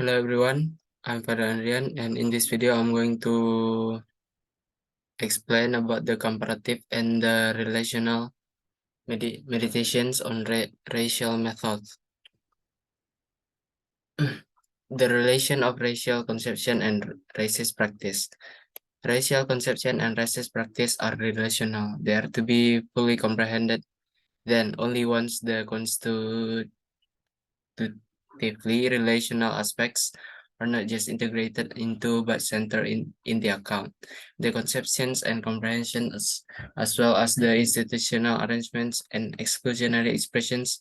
Hello everyone, I'm Father Andrian, and in this video I'm going to explain about the comparative and the relational meditations on racial methods. The relation of racial conception and racist practice. Racial conception and racist practice are relational. They are to be fully comprehended then only once the constitutively relational aspects are not just integrated into but centered in the account. The conceptions and comprehensions, as well as the institutional arrangements and exclusionary expressions,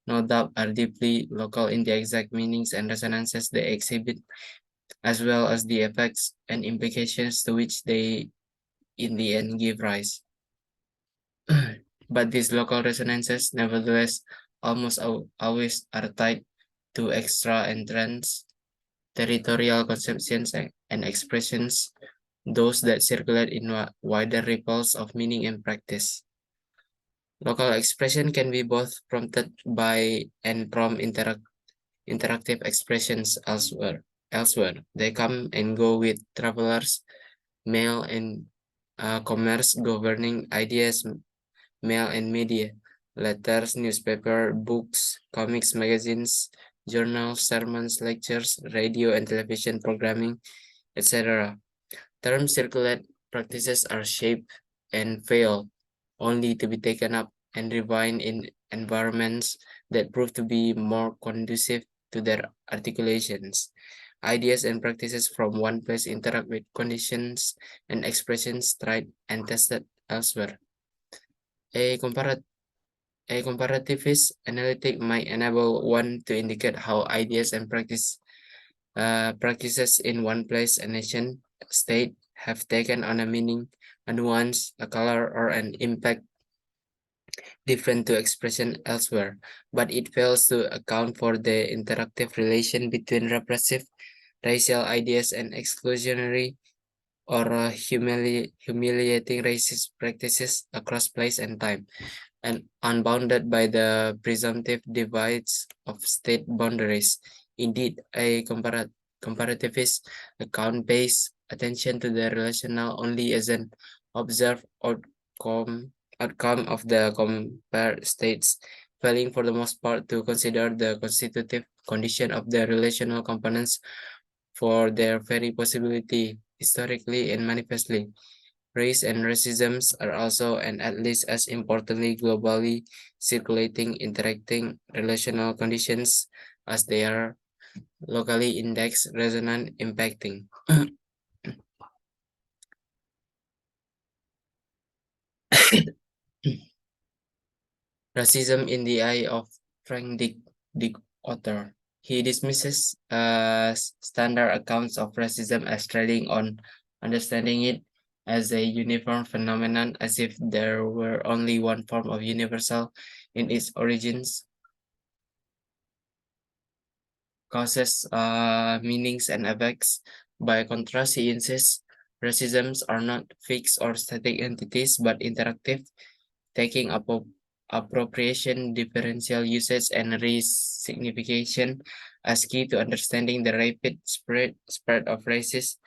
no doubt are deeply local in the exact meanings and resonances they exhibit, as well as the effects and implications to which they in the end give rise. But these local resonances, nevertheless, almost always are tied to extra entrance territorial conceptions and expressions, those that circulate in wider ripples of meaning and practice. Local expression can be both prompted by and from interactive expressions elsewhere. They come and go with travelers, mail and commerce governing ideas, mail and media, letters, newspaper, books, comics, magazines, journals, sermons, lectures, radio and television programming, etc. Terms circulate, practices are shaped and fail only to be taken up and refined in environments that prove to be more conducive to their articulations. Ideas and practices from one place interact with conditions and expressions tried and tested elsewhere. A, comparat a comparativist analytic might enable one to indicate how ideas and practices in one place, a nation, state, have taken on a meaning, a nuance, a color, or an impact different to expression elsewhere, but it fails to account for the interactive relation between repressive racial ideas and exclusionary or humiliating racist practices across place and time, and unbounded by the presumptive divides of state boundaries. Indeed, a comparativist account pays attention to the relational only as an observed outcome of the compared states, failing for the most part to consider the constitutive condition of the relational components for their very possibility historically and manifestly. Race and racisms are also, and at least as importantly, globally circulating, interacting relational conditions as they are locally indexed, resonant, impacting. Racism in the eye of Frank Dick Otter. He dismisses standard accounts of racism as trailing on understanding it as a uniform phenomenon, as if there were only one form of universal in its origins, causes, meanings, and effects. By contrast, he insists racisms are not fixed or static entities, but interactive, taking up appropriation, differential usage, and resignification as key to understanding the rapid spread of racist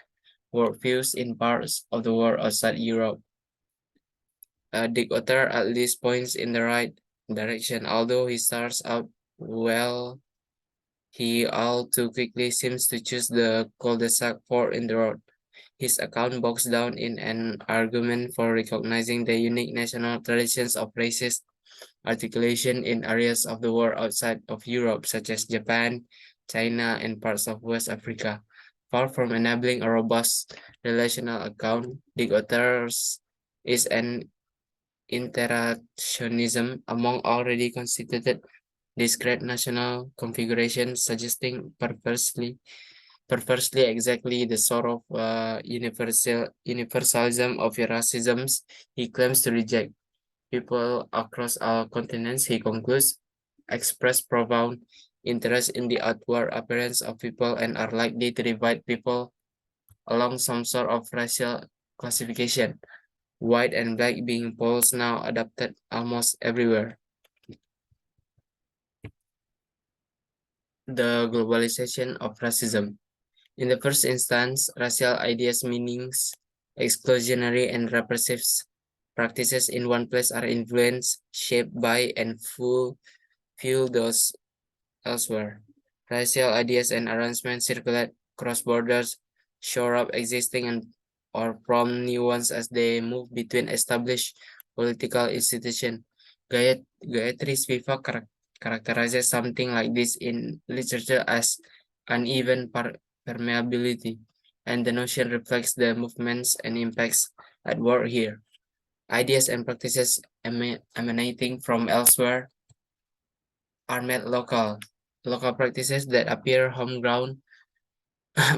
worldviews in parts of the world outside Europe. Dick Otter at least points in the right direction, although he starts out well. He all too quickly seems to choose the cul-de-sac fork in the road. His account bogs down in an argument for recognizing the unique national traditions of racist articulation in areas of the world outside of Europe, such as Japan, China, and parts of West Africa. Far from enabling a robust relational account, Dick Otter's is an interactionism among already constituted discrete national configurations, suggesting perversely exactly the sort of universalism of racisms he claims to reject. People across our continents, he concludes, express profound interest in the outward appearance of people and are likely to divide people along some sort of racial classification, white and black being poles now adopted almost everywhere. the globalization of racism. In the first instance, racial ideas, meanings, exclusionary and repressive practices in one place are influenced, shaped by, and fuel those elsewhere. Racial ideas and arrangements circulate cross borders, shore up existing and or prompt new ones as they move between established political institutions. Gayatri Spivak characterizes something like this in literature as uneven permeability, and the notion reflects the movements and impacts at work here. Ideas and practices emanating from elsewhere are made local. Local practices that appear homegrown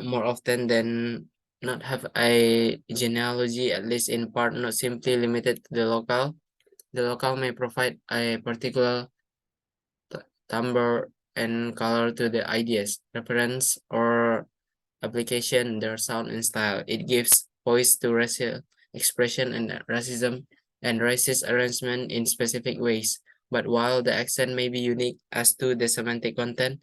more often than not have a genealogy, at least in part, not simply limited to the local. The local may provide a particular timbre and color to the ideas, reference, or application, their sound and style. It gives voice to racial expression and racism and racist arrangement in specific ways. But while the accent may be unique as to the semantic content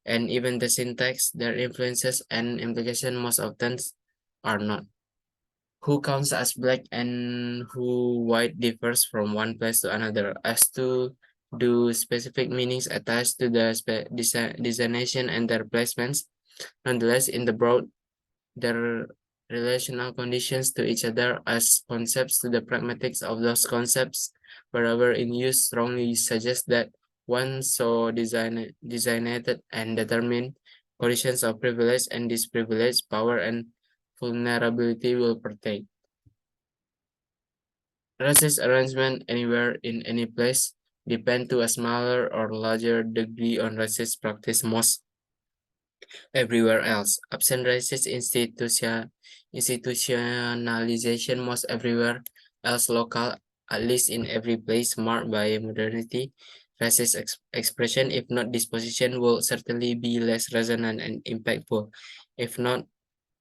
and even the syntax, their influences and implication most often are not. Who counts as black and who white differs from one place to another as to do specific meanings attached to the designation and their placements. Nonetheless, in the broad, their relational conditions to each other as concepts to the pragmatics of those concepts, wherever in use, strongly suggest that one so designated and determined conditions of privilege and disprivilege, power and vulnerability will partake. Racist arrangement anywhere in any place depend to a smaller or larger degree on racist practice most everywhere else. Absent racist institutionalization most everywhere else local, at least in every place marked by modernity. Racist expression, if not disposition, will certainly be less resonant and impactful, if not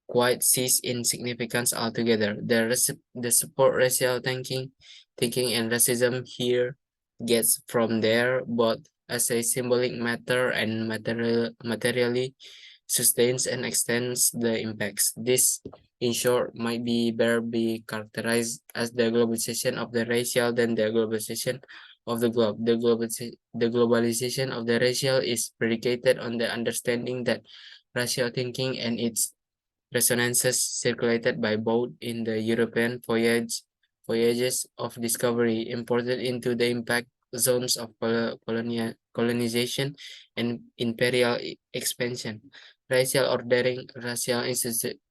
quite cease in significance altogether. The support racial thinking and racism here gets from there, both as a symbolic matter and materially sustains and extends the impacts. This, in short, might be characterized as the globalization of the racial than the globalization of the globe. The globalization of the racial is predicated on the understanding that racial thinking and its resonances circulated by both in the European voyages of discovery imported into the impact zones of colonization and imperial expansion. Racial ordering, racial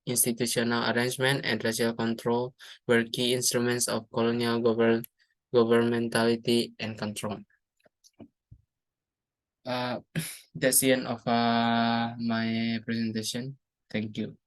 institutional arrangement, and racial control were key instruments of colonial governmentality and control. Uh, that's the end of my presentation. Thank you.